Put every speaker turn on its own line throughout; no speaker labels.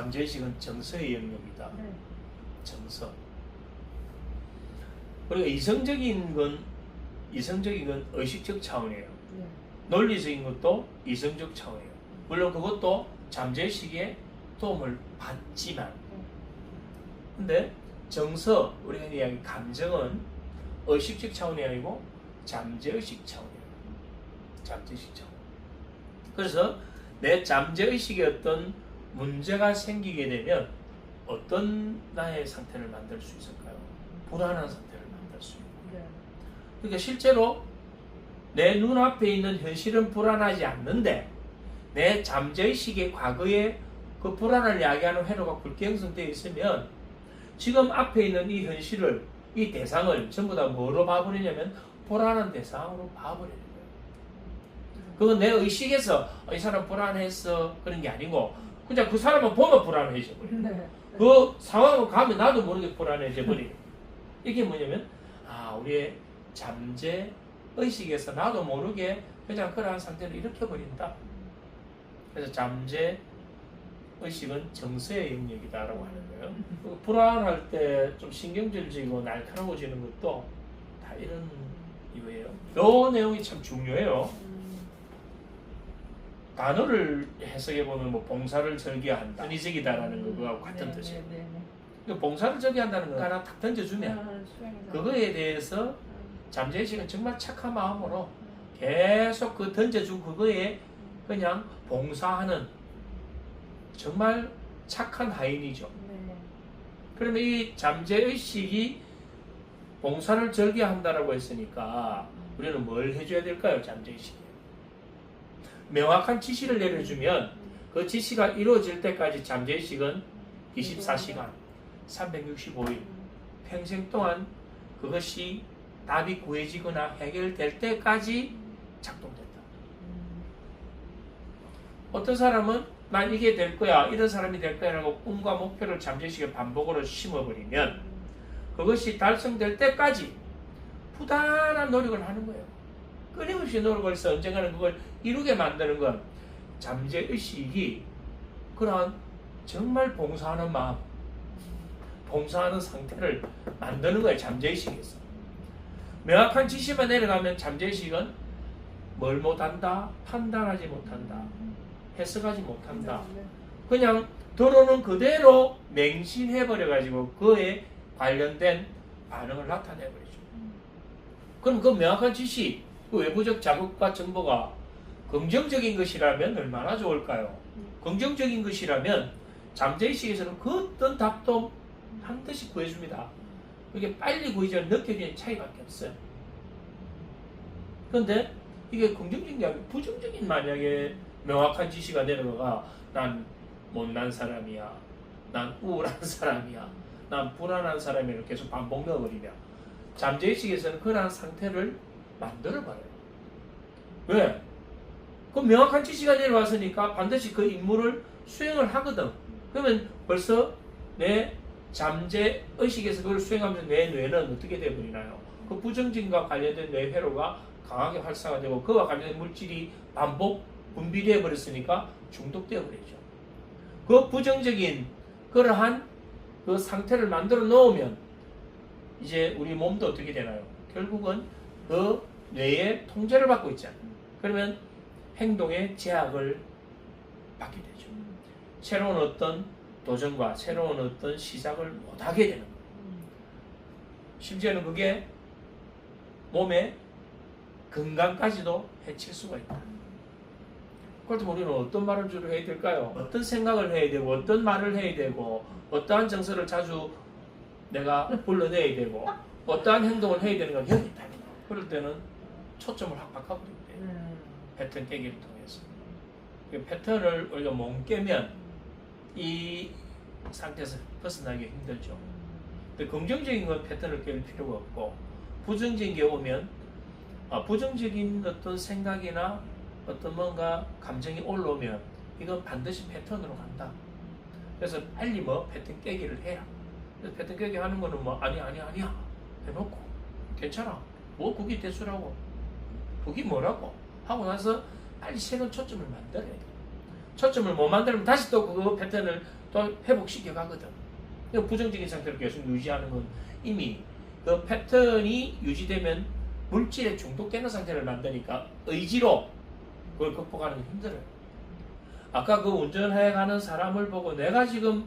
잠재의식은 정서의 영역이다.
네.
정서. 그리고 이성적인 건 의식적 차원이에요.
네.
논리적인 것도 이성적 차원이에요. 물론 그것도 잠재의식에 도움을 받지만, 근데 정서, 우리가 이야기 감정은 의식적 차원이 아니고 잠재의식 차원이에요. 잠재의식 차원. 그래서 내 잠재의식에 어떤 문제가 생기게 되면 어떤 나의 상태를 만들 수 있을까요? 불안한 상태를 만들 수 있고.
네.
그러니까 실제로 내 눈앞에 있는 현실은 불안하지 않는데 내 잠재의식의 과거에 그 불안을 야기하는 회로가 굵게 형성되어 있으면 지금 앞에 있는 이 현실을, 이 대상을 전부 다 뭐로 봐버리냐면 불안한 대상으로 봐버리는 거예요. 그건 내 의식에서 이 사람 불안했어 그런 게 아니고 그냥 그 사람만 보면 불안해져 버려요.
네.
그 상황을 가면 나도 모르게 불안해져 버리고. 이게 뭐냐면 우리의 잠재 의식에서 나도 모르게 그냥 그러한 상태를 일으켜버린다. 그래서 잠재 의식은 정서의 영역이다라고 하는 거예요. 불안할 때 좀 신경질지고 날카로워지는 것도 다 이런 이유예요. 이 내용이 참 중요해요. 단어를 해석해보면 뭐 봉사를 절개한다, 전의적이다라는 거하고 같은 뜻이에요. 봉사를 절개한다는 거 하나 탁 던져주면 그거에 대해서 잠재의식은 정말 착한 마음으로 계속 그 던져준 그거에 그냥 봉사하는 정말 착한 하인이죠. 그러면 이 잠재의식이 봉사를 절개한다라고 했으니까 우리는 뭘 해줘야 될까요? 잠재의식이 명확한 지시를 내려주면 그 지시가 이루어질 때까지 잠재의식은 24시간 365일 평생 동안 그것이 답이 구해지거나 해결될 때까지 작동된다. 어떤 사람은 난 이게 될 거야, 이런 사람이 될 거야 라고 꿈과 목표를 잠재의식에 반복으로 심어버리면 그것이 달성될 때까지 부단한 노력을 하는 거예요. 끊임없이 노력을 해서 언젠가는 그걸 이루게 만드는 건 잠재의식이 그런 정말 봉사하는 마음, 봉사하는 상태를 만드는 거예요. 잠재의식에서 명확한 지시만 내려가면 잠재의식은 뭘 못한다? 판단하지 못한다, 해석하지 못한다. 그냥 들어오는 그대로 맹신해버려가지고 그에 관련된 반응을 나타내버리죠. 그럼 그 명확한 지시, 그 외부적 자극과 정보가 긍정적인 것이라면 얼마나 좋을까요? 긍정적인 것이라면 잠재의식에서는 그 어떤 답도 반드시 구해줍니다. 그게 빨리 구해져 느껴지는 차이밖에 없어요. 그런데 이게 긍정적인 게 아니고 부정적인 만약에 명확한 지시가 내려가 난 못난 사람이야, 난 우울한 사람이야, 난 불안한 사람이라고 계속 반복 넣어버리면 잠재의식에서는 그러한 상태를 만들어버려요. 왜? 그 명확한 지시가 내려왔으니까 반드시 그 임무를 수행을 하거든. 그러면 벌써 내 잠재의식에서 그걸 수행하면서 내 뇌는 어떻게 되어버리나요? 그 부정적인과 관련된 뇌 회로가 강하게 활성화되고 그와 관련된 물질이 반복 분비되어 버렸으니까 중독되어 버리죠. 그 부정적인 그러한 그 상태를 만들어 놓으면 이제 우리 몸도 어떻게 되나요? 결국은 그 뇌의 통제를 받고 있잖아요. 그러면 행동에 제약을 받게 되죠. 새로운 어떤 도전과 새로운 어떤 시작을 못하게 되는 거예요. 심지어는 그게 몸의 건강까지도 해칠 수가 있다. 그렇다면 우리는 어떤 말을 주로 해야 될까요? 어떤 생각을 해야 되고 어떤 말을 해야 되고 어떠한 정서를 자주 내가 불러내야 되고 어떠한 행동을 해야 되는 건 여기 있다. 그럴 때는 초점을 확 바꿔버리면 돼요. 패턴 깨기를 통해서. 그 패턴을 우리가 못 깨면 이 상태에서 벗어나기 힘들죠. 근데 긍정적인 건 패턴을 깰 필요가 없고 부정적인 게 오면 부정적인 어떤 생각이나 어떤 뭔가 감정이 올라오면 이건 반드시 패턴으로 간다. 그래서 빨리 패턴 깨기를 해야. 그래서 패턴 깨기 하는 거는 아니야 해놓고 괜찮아. 그게 대수라고. 그게 뭐라고 하고 나서 빨리 새로운 초점을 만들어야 돼. 초점을 못 만들면 다시 또 그 패턴을 또 회복시켜 가거든. 부정적인 상태를 계속 유지하는 건 이미 그 패턴이 유지되면 물질에 중독되는 상태를 만드니까 의지로 그걸 극복하는 게 힘들어요. 아까 그 운전해 가는 사람을 보고 내가 지금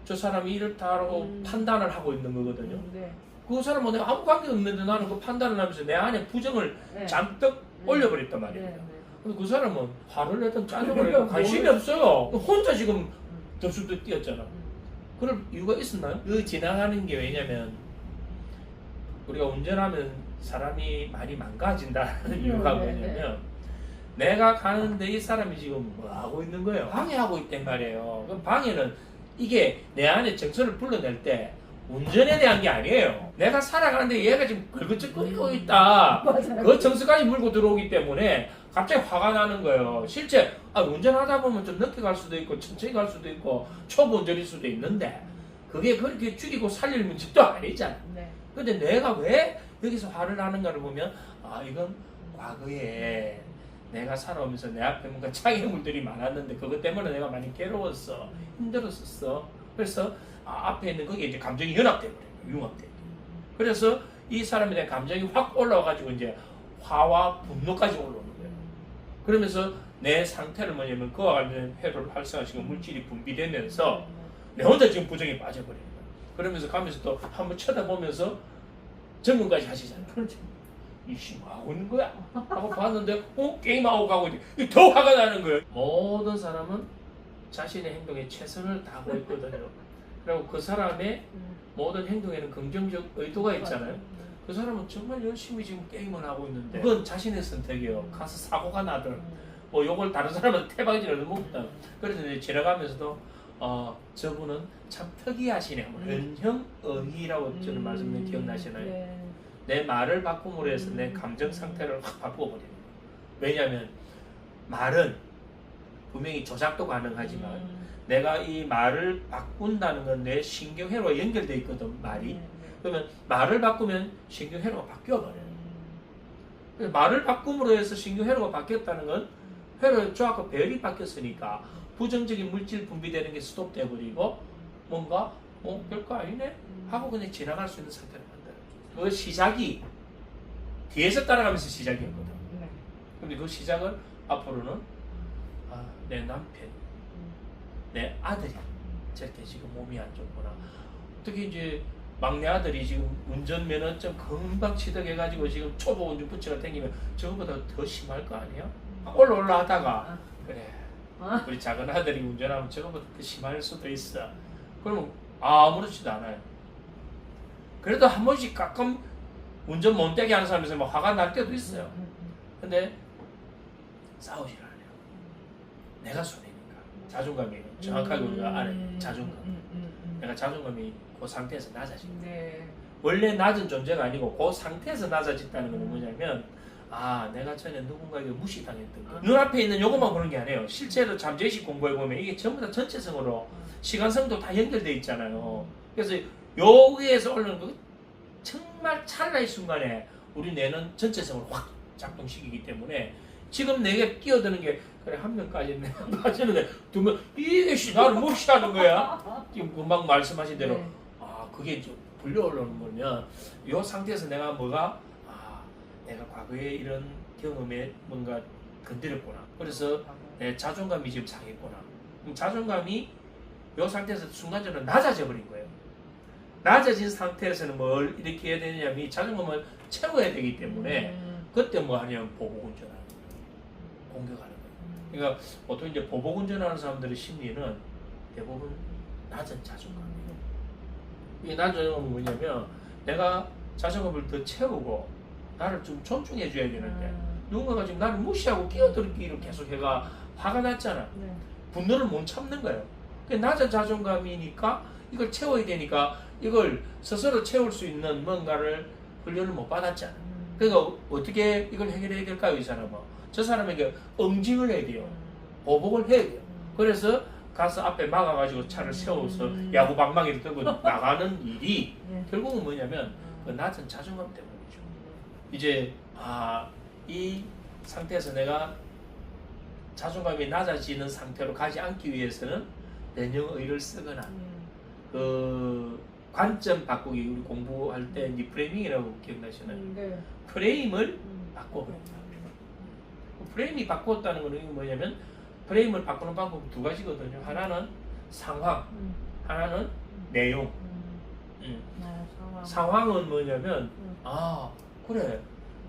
저 사람이 이렇다라고 판단을 하고 있는 거거든요.
네.
그 사람은 내가 아무 관계 없는데 나는 그 판단을 하면서 내 안에 부정을
네.
잔뜩 올려버렸단 말이에요.
네.
근데 그 사람은 화를 내든 짜증을 내든 관심이 없어요. 혼자 지금 덥수도 뛰었잖아. 그럴 이유가 있었나요? 그 지나가는 게 왜냐면 우리가 운전하면 사람이 많이 망가진다는 이유가 뭐냐면 내가 가는데 이 사람이 지금 뭐 하고 있는 거예요? 방해하고 있단 말이에요. 그럼 방해는 이게 내 안에 정서를 불러낼 때 운전에 대한 게 아니에요. 내가 살아가는데 얘가 지금 걸거적거리고 있다.
맞아요.
그 정서까지 물고 들어오기 때문에 갑자기 화가 나는 거예요. 실제 운전하다 보면 좀 늦게 갈 수도 있고 천천히 갈 수도 있고 초보 운전일 수도 있는데 그게 그렇게 죽이고 살릴 문제도 아니잖아.
네.
근데 내가 왜 여기서 화를 나는가를 보면 이건 과거에 내가 살아오면서 내 앞에 뭔가 장애물들이 많았는데 그것 때문에 내가 많이 괴로웠어. 힘들었었어. 그래서 앞에 있는 거기에 이제 감정이 연합돼 버려요. 융합돼. 그래서 이 사람에 대한 감정이 확 올라와가지고 이제 화와 분노까지 올라오는 거예요. 그러면서 내 상태를 뭐냐면 그와 관련된 회로를 활성화시키고 물질이 분비되면서 내 혼자 지금 부정에 빠져버리는 거예요. 그러면서 가면서 또 한번 쳐다보면서 점검까지 하시잖아요.
그렇죠.
이씨 뭐 하고 있는 거야? 하고 봤는데 게임하고 가고 있는데 더 화가 나는 거예요. 모든 사람은 자신의 행동에 최선을 다하고 있거든요. 그리고 그 사람의 모든 행동에는 긍정적 의도가 있잖아요. 그 사람은 정말 열심히 지금 게임을 하고 있는데 그건 자신의 선택이에요. 가서 사고가 나든 뭐 요걸 다른 사람한테 태박이라도 먹든. 그래서 이제 지나가면서도 저분은 참 특이하시네. 은형의라고 저는 말씀드린 기억나시나요?
네.
내 말을 바꿈으로 해서 내 감정 상태를 확 바꿔버리는 거예요. 왜냐하면 말은 분명히 조작도 가능하지만 내가 이 말을 바꾼다는 건 내 신경회로와 연결되어 있거든, 말이. 그러면 말을 바꾸면 신경회로가 바뀌어버려요. 그래서 말을 바꿈으로 해서 신경회로가 바뀌었다는 건 회로의 조합과 배열이 바뀌었으니까 부정적인 물질 분비되는 게 스톱돼버리고 뭔가 별거 아니네? 하고 그냥 지나갈 수 있는 상태를 만들어요. 그 시작이 뒤에서 따라가면서 시작이었거든. 근데 그 시작을 앞으로는 내 남편, 내 아들이 저렇게 지금 몸이 안 좋구나. 특히 이제 막내 아들이 지금 운전면허증 금방 취득해가지고 지금 초보 운전부치가 땡기면 저거보다 더 심할 거 아니야? 올라 하다가 그래 우리 작은 아들이 운전하면 저거보다 더 심할 수도 있어. 그러면 아무렇지도 않아요. 그래도 한 번씩 가끔 운전 못되게 하는 사람이 있으면 화가 날 때도 있어요. 근데 싸우질 않아요. 내가 손해니까. 자존감이 정확하게 우리가 알아요. 자존감. 내가 자존감이 그 상태에서 낮아집니다.
네.
원래 낮은 존재가 아니고 그 상태에서 낮아졌다는 건 뭐냐면 내가 전에 누군가에게 무시당했던 거. 눈앞에 있는 요것만 보는 게 아니에요. 실제로 잠재의식 공부해보면 이게 전부 다 전체성으로 시간성도 다 연결되어 있잖아요. 그래서 여기에서 올라오는 거 정말 찰나의 순간에 우리 뇌는 전체성을 확 작동시키기 때문에 지금 내게 끼어드는 게 그래 한 명까지 빠지는데 두 명 이게 나를 무시하는 거야. 지금 금방 말씀하신 대로
네.
그게 좀 불려 올라오는 거면 이 상태에서 내가 내가 과거에 이런 경험에 뭔가 건드렸구나. 그래서 내 자존감이 지금 상했구나. 그럼 자존감이 이 상태에서 순간적으로 낮아져 버린 거예요. 낮아진 상태에서는 뭘 이렇게 해야 되냐면 이 자존감을 채워야 되기 때문에 그때 뭐 하냐면 보복운전하는 거예요. 공격하는 거예요. 그러니까 보통 이제 보복운전하는 사람들의 심리는 대부분 낮은 자존감이에요. 이 낮은 자존감은 뭐냐면 내가 자존감을 더 채우고 나를 좀 존중해 줘야 되는데 누군가가 지금 나를 무시하고 끼어들기를 계속 해가 화가 났잖아.
네.
분노를 못 참는 거예요. 낮은 자존감이니까 이걸 채워야 되니까 이걸 스스로 채울 수 있는 뭔가를 훈련을 못 받았잖아. 그러니까 어떻게 이걸 해결해야 될까요? 이 사람은 저 사람에게 응징을 해야 돼요. 보복을 해야 돼요. 그래서 가서 앞에 막아가지고 차를 세워서 야구 방망이를 들고 나가는 일이 결국은 뭐냐면 그 낮은 자존감 때문이죠. 이제 이 상태에서 내가 자존감이 낮아지는 상태로 가지 않기 위해서는 변형의를 쓰거나 그 관점 바꾸기 우리 공부할 때 이제 프레이밍이라고 기억나시나요?
네.
프레임을 바꿔버린다. 프레임이 바꿨다는 거는 뭐냐면 프레임을 바꾸는 방법이 두 가지거든요. 하나는 상황, 하나는 내용. 상황은 뭐냐면 아 그래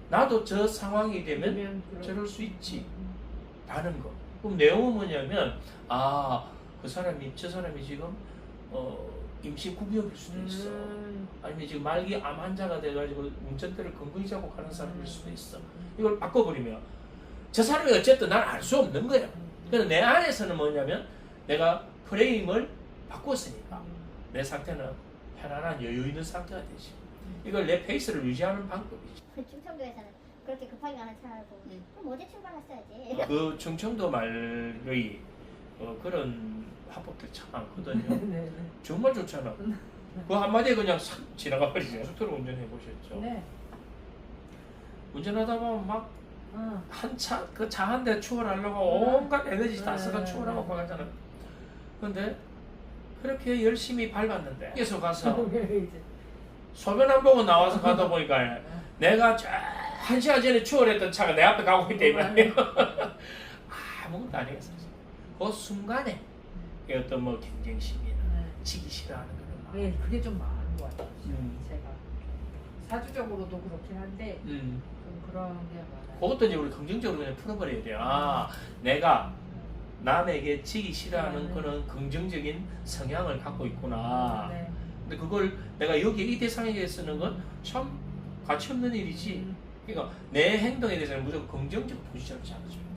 나도 저 상황이 되면 저럴 수 있지 라는 거. 그럼 내용은 뭐냐면 아 그 사람이 저 사람이 지금 임시 구비업일 수도 있어. 아니면 지금 말기 암 환자가 돼가지고 운전대를 근근히 잡고 가는 사람일 수도 있어. 이걸 바꿔버리면 저 사람이 어쨌든 난 알 수 없는 거야. 그래서 내 안에서는 뭐냐면 내가 프레임을 바꿨으니까 내 상태는 편안한 여유 있는 상태가 되지. 이걸 내 페이스를 유지하는 방법이지.
충청도에서는 그렇게 급하게 가는 차를 보고 그럼 어제 출발했어야지.
그 충청도 말의 그런 화법들 참 많거든요. 정말 좋잖아. 그 한마디에 그냥 싹 지나가 버리죠. 속도로 운전해 보셨죠?
네.
운전하다 보면 막 한 차 그 차 한 대 추월하려고 온갖 에너지 다 써가 추월하고 가잖아. 근데 그렇게 열심히 밟았는데 여기서 가서 소변 안 보고 나와서 가다 보니까 내가 한 시간 전에 추월했던 차가 내 앞에 가고 있다 이 말이에요. 아무것도 아니겠어요. 그 순간에 어떤 뭐 경쟁심이나 지기 싫어하는 그런 마음.
네, 그게 좀 많은 것 같아요. 제가 사주적으로도 그렇긴 한데 좀 그런 게 많아요.
그것도 이제 우리 긍정적으로 그냥 풀어버려야 돼요. 아, 내가 남에게 지기 싫어하는 그런 긍정적인 성향을 갖고 있구나.
네.
근데 그걸 내가 여기 이 대상에게 쓰는 건 참 가치 없는 일이지. 그러니까 내 행동에 대해서는 무조건 긍정적 포지션을 잡아줘요.